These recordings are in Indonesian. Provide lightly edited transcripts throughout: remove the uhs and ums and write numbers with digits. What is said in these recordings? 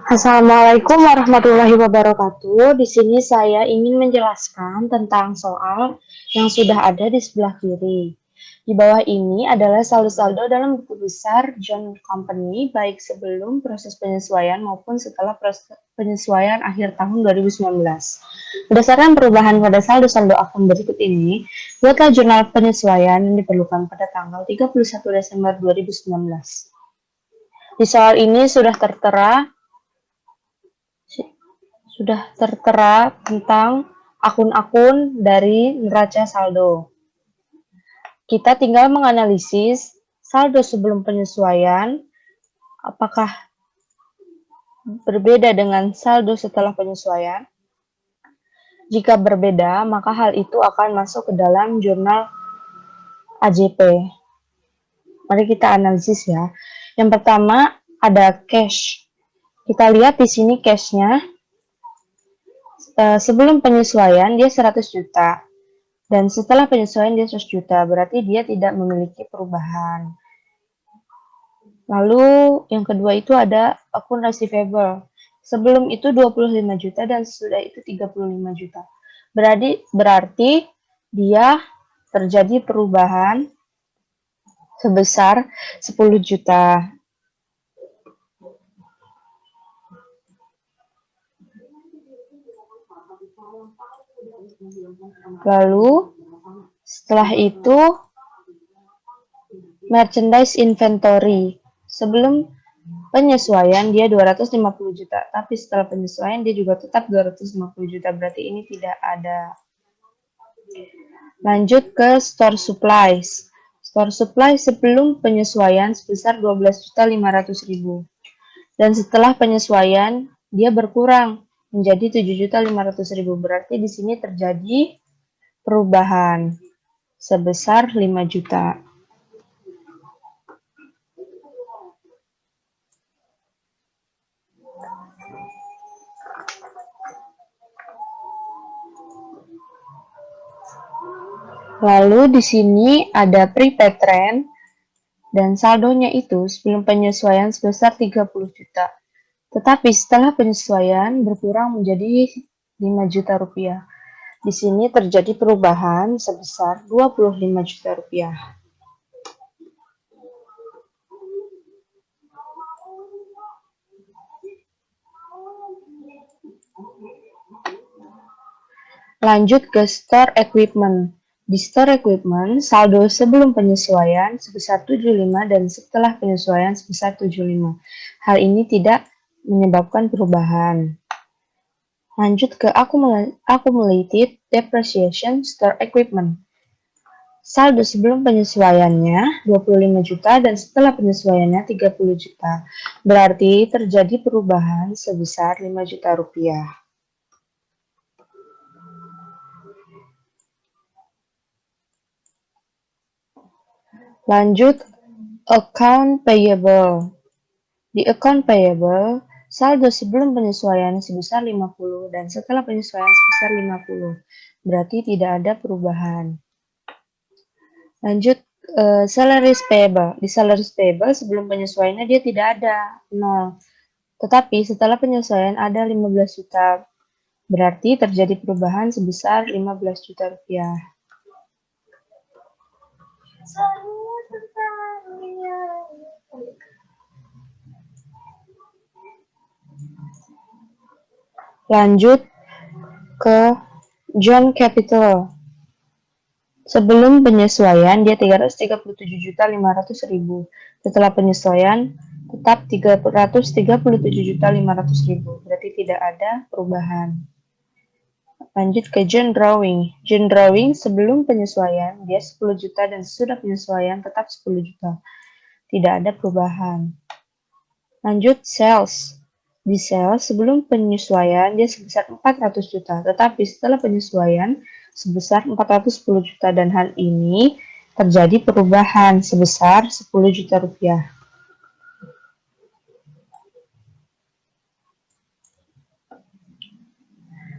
Assalamualaikum warahmatullahi wabarakatuh. Di sini saya ingin menjelaskan tentang soal yang sudah ada di sebelah kiri. Di bawah ini adalah saldo-saldo dalam buku besar John Company, baik sebelum proses penyesuaian maupun setelah proses penyesuaian akhir tahun 2019. Berdasarkan perubahan pada saldo-saldo akun berikut ini, buatlah jurnal penyesuaian yang diperlukan pada tanggal 31 Desember 2019. Di soal ini sudah tertera tentang akun-akun dari neraca saldo. Kita tinggal menganalisis saldo sebelum penyesuaian, apakah berbeda dengan saldo setelah penyesuaian. Jika berbeda, maka hal itu akan masuk ke dalam jurnal AJP. Mari kita analisis ya. Yang pertama ada cash. Kita lihat di sini cashnya. Sebelum penyesuaian dia 100 juta. Dan setelah penyesuaian dia 100 juta, berarti dia tidak memiliki perubahan. Lalu yang kedua itu ada akun receivable. Sebelum itu 25 juta dan sesudah itu 35 juta. Berarti dia terjadi perubahan sebesar 10 juta. Lalu setelah itu merchandise inventory. Sebelum penyesuaian dia 250 juta, tapi setelah penyesuaian dia juga tetap 250 juta, berarti ini tidak ada. Lanjut ke store supplies. Store supply sebelum penyesuaian sebesar 12.500.000. Dan setelah penyesuaian dia berkurang menjadi 7.500.000. Berarti di sini terjadi perubahan sebesar 5 juta. Lalu di sini ada prepaid trend dan saldonya itu sebelum penyesuaian sebesar 30 juta. Tetapi setelah penyesuaian berkurang menjadi 5 juta rupiah. Di sini terjadi perubahan sebesar 25 juta rupiah. Lanjut ke store equipment. Di store equipment, saldo sebelum penyesuaian sebesar 75 dan setelah penyesuaian sebesar 75. Hal ini tidak menyebabkan perubahan. Lanjut ke accumulated depreciation store equipment. Saldo sebelum penyesuaiannya 25 juta dan setelah penyesuaiannya 30 juta. Berarti terjadi perubahan sebesar 5 juta rupiah. Lanjut, account payable. Di account payable, saldo sebelum penyesuaian sebesar 50 dan setelah penyesuaian sebesar 50. Berarti tidak ada perubahan. Lanjut, salaries payable. Di salaries payable sebelum penyesuaiannya dia tidak ada, 0. Tetapi setelah penyesuaian ada 15 juta. Berarti terjadi perubahan sebesar 15 juta rupiah. Lanjut ke John Capital. Sebelum penyesuaian dia 337.500.000. Setelah penyesuaian tetap 337.500.000. Berarti tidak ada perubahan. Lanjut ke John Drawing. John Drawing sebelum penyesuaian dia 10 juta dan sesudah penyesuaian tetap 10 juta. Tidak ada perubahan. Lanjut sales. Di sales sebelum penyesuaian dia sebesar 400 juta, tetapi setelah penyesuaian sebesar 410 juta dan hal ini terjadi perubahan sebesar 10 juta rupiah.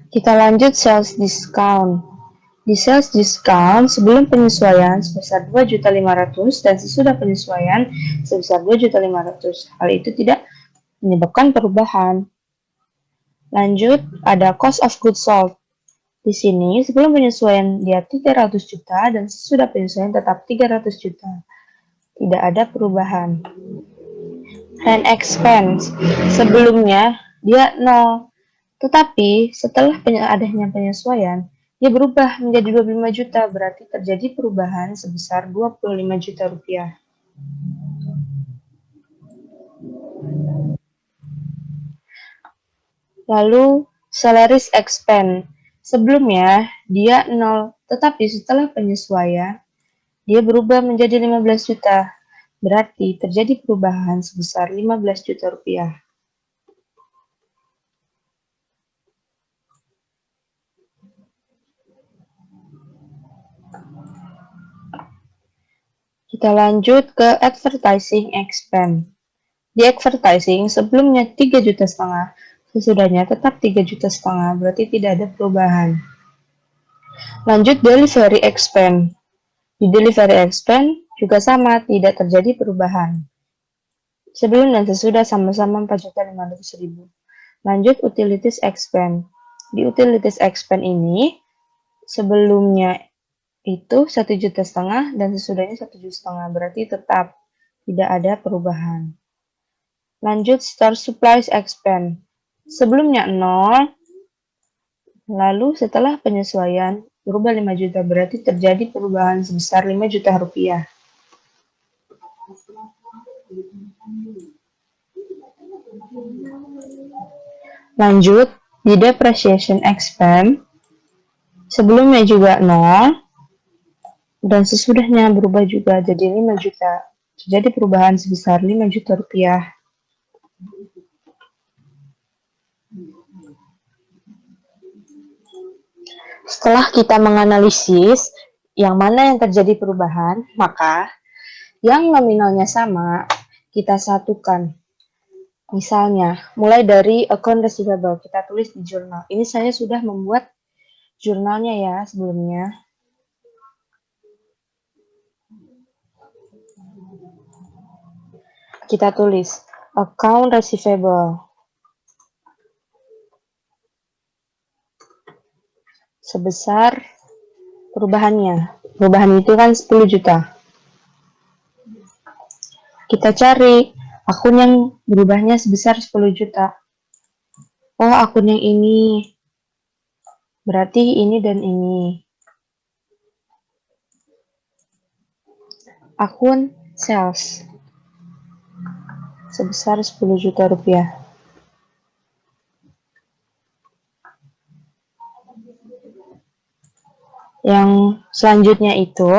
Kita lanjut sales discount. Di sales discount sebelum penyesuaian sebesar 2.500.000 dan sesudah penyesuaian sebesar 2.500.000. Hal itu tidak menyebabkan perubahan. Lanjut, ada cost of goods sold. Di sini, sebelum penyesuaian dia 300 juta dan sesudah penyesuaian tetap 300 juta. Tidak ada perubahan. Rent expense. Sebelumnya, dia 0. Tetapi, setelah adanya penyesuaian, dia berubah menjadi 25 juta, berarti terjadi perubahan sebesar 25 juta rupiah. Lalu, salaries expense. Sebelumnya, dia 0, tetapi setelah penyesuaian, dia berubah menjadi 15 juta. Berarti terjadi perubahan sebesar 15 juta rupiah. Kita lanjut ke advertising expense. Di advertising sebelumnya 3 juta setengah, sesudahnya tetap 3 juta setengah, berarti tidak ada perubahan. Lanjut delivery expense. Di delivery expense juga sama, tidak terjadi perubahan. Sebelum dan sesudah sama-sama 4.500.000. Lanjut utilities expense. Di utilities expense ini sebelumnya itu 1,5 juta dan sesudahnya 1,5 juta, berarti tetap tidak ada perubahan. Lanjut store supplies expense. Sebelumnya 0, lalu setelah penyesuaian berubah 5 juta, berarti terjadi perubahan sebesar 5 juta rupiah. Lanjut, di depreciation expense, sebelumnya juga 0, dan sesudahnya berubah juga jadi 5 juta. Terjadi perubahan sebesar 5 juta rupiah. Setelah kita menganalisis yang mana yang terjadi perubahan, maka yang nominalnya sama, kita satukan. Misalnya, mulai dari account receivable, kita tulis di jurnal. Ini saya sudah membuat jurnalnya ya sebelumnya. Kita tulis account receivable sebesar perubahannya. Perubahan itu kan 10 juta. Kita cari akun yang berubahnya sebesar 10 juta. Oh, akun yang ini. Berarti ini dan ini. Akun sales sebesar 10 juta rupiah. Yang selanjutnya itu,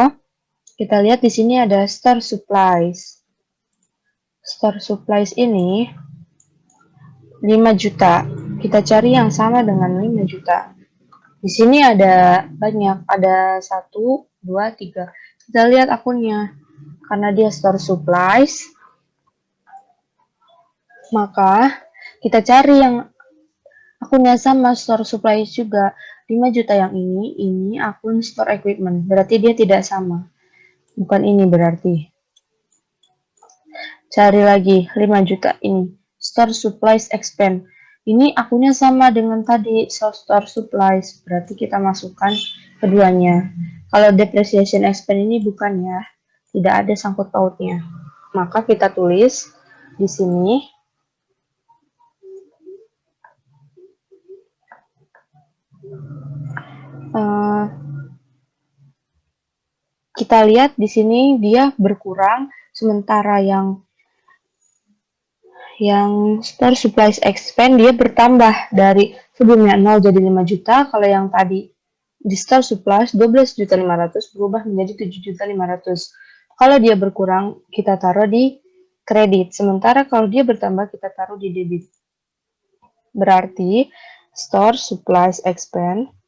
kita lihat di sini ada store supplies. Store supplies ini 5 juta. Kita cari yang sama dengan 5 juta. Di sini ada banyak, ada 1, 2, 3. Kita lihat akunnya. Karena dia store supplies, maka kita cari yang akunnya sama store supplies juga. 5 juta yang ini akun store equipment. Berarti dia tidak sama. Bukan ini berarti. Cari lagi 5 juta ini. Store supplies expense. Ini akunnya sama dengan tadi store supplies. Berarti kita masukkan keduanya. Kalau depreciation expense ini bukan ya. Tidak ada sangkut pautnya. Maka kita tulis di sini kita lihat di sini dia berkurang, sementara yang store supplies expense dia bertambah dari sebelumnya 0 jadi 5 juta, kalau yang tadi di store supplies 12.500.000 berubah menjadi 7.500.000. Kalau dia berkurang kita taruh di kredit, sementara kalau dia bertambah kita taruh di debit. Berarti store supplies expense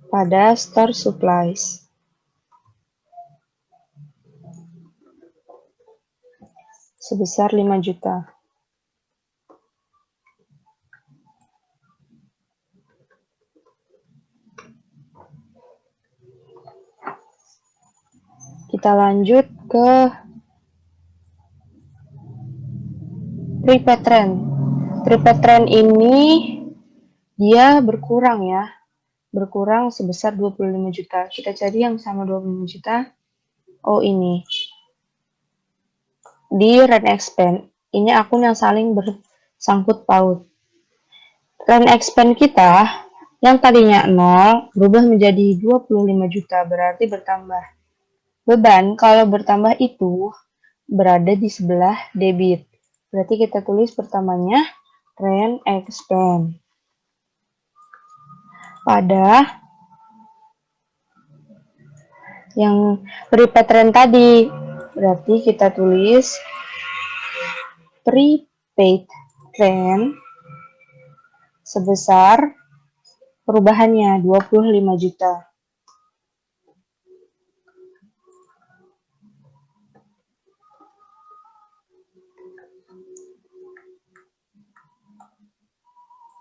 pada store supplies sebesar 5 juta. Kita lanjut ke prepaid trend. Prepaid trend ini dia berkurang ya. Berkurang sebesar 25 juta. Kita cari yang sama 25 juta. Oh, ini. Di Rent Expand. Ini akun yang saling bersangkut paut. Rent Expand kita yang tadinya 0 berubah menjadi 25 juta, berarti bertambah. Beban kalau bertambah itu berada di sebelah debit. Berarti kita tulis pertamanya Rent Expand. Pada yang prepaid trend tadi, berarti kita tulis prepaid trend sebesar perubahannya 25 juta.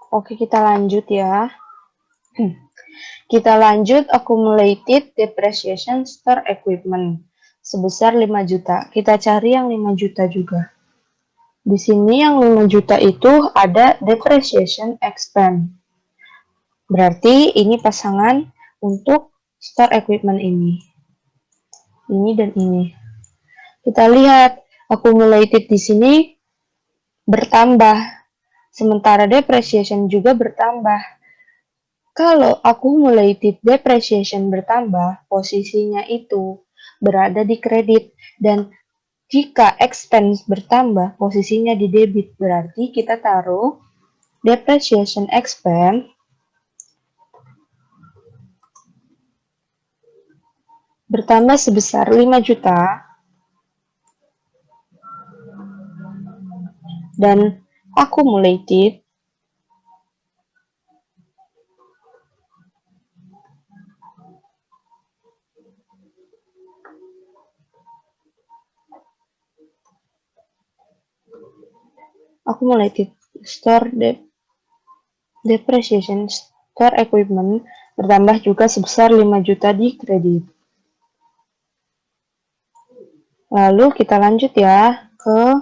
Oke, kita lanjut ya. Kita lanjut accumulated depreciation store equipment sebesar 5 juta. Kita cari yang 5 juta juga. Di sini yang 5 juta itu ada depreciation expense. Berarti ini pasangan untuk store equipment ini. Ini dan ini. Kita lihat accumulated di sini bertambah, sementara depreciation juga bertambah. Kalau accumulated depreciation bertambah, posisinya itu berada di kredit, dan jika expense bertambah, posisinya di debit. Berarti kita taruh depreciation expense bertambah sebesar 5 juta dan accumulated store depreciation store equipment bertambah juga sebesar 5 juta di kredit. Lalu kita lanjut ya ke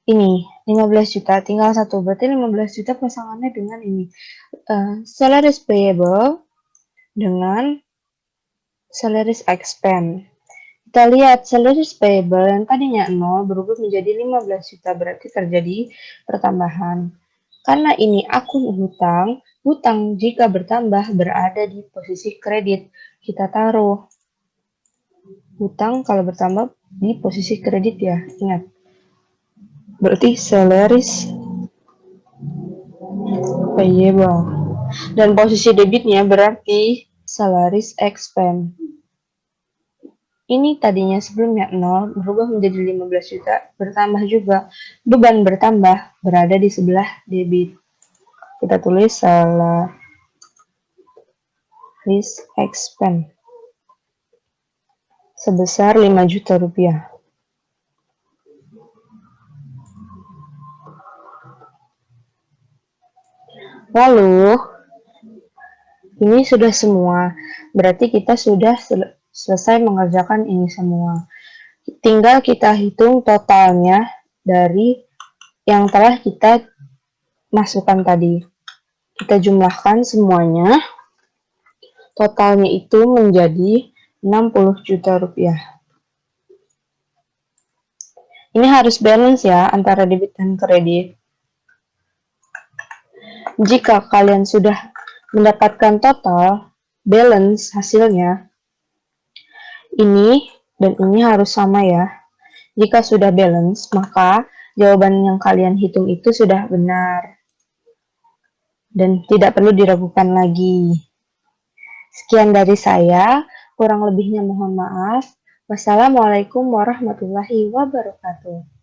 ini 15 juta, tinggal satu, berarti 15 juta pasangannya dengan ini salaries payable dengan salaries expense. Kita lihat salaries payable yang tadinya 0 berubah menjadi 15 juta, berarti terjadi pertambahan. Karena ini akun hutang, hutang jika bertambah berada di posisi kredit. Kita taruh hutang kalau bertambah di posisi kredit ya, ingat. Berarti salaries payable. Dan posisi debitnya berarti salaries expense. Ini tadinya sebelumnya 0 berubah menjadi 15 juta, bertambah juga. Beban bertambah berada di sebelah debit. Kita tulis salaries expense sebesar 5 juta rupiah. Lalu, ini sudah semua. Berarti kita sudah selesai mengerjakan ini semua. Tinggal kita hitung totalnya dari yang telah kita masukkan tadi. Kita jumlahkan semuanya. Totalnya itu menjadi 60 juta rupiah. Ini harus balance ya antara debit dan kredit. Jika kalian sudah mendapatkan total balance hasilnya, ini dan ini harus sama ya. Jika sudah balance, maka jawaban yang kalian hitung itu sudah benar dan tidak perlu diragukan lagi. Sekian dari saya, kurang lebihnya mohon maaf. Wassalamualaikum warahmatullahi wabarakatuh.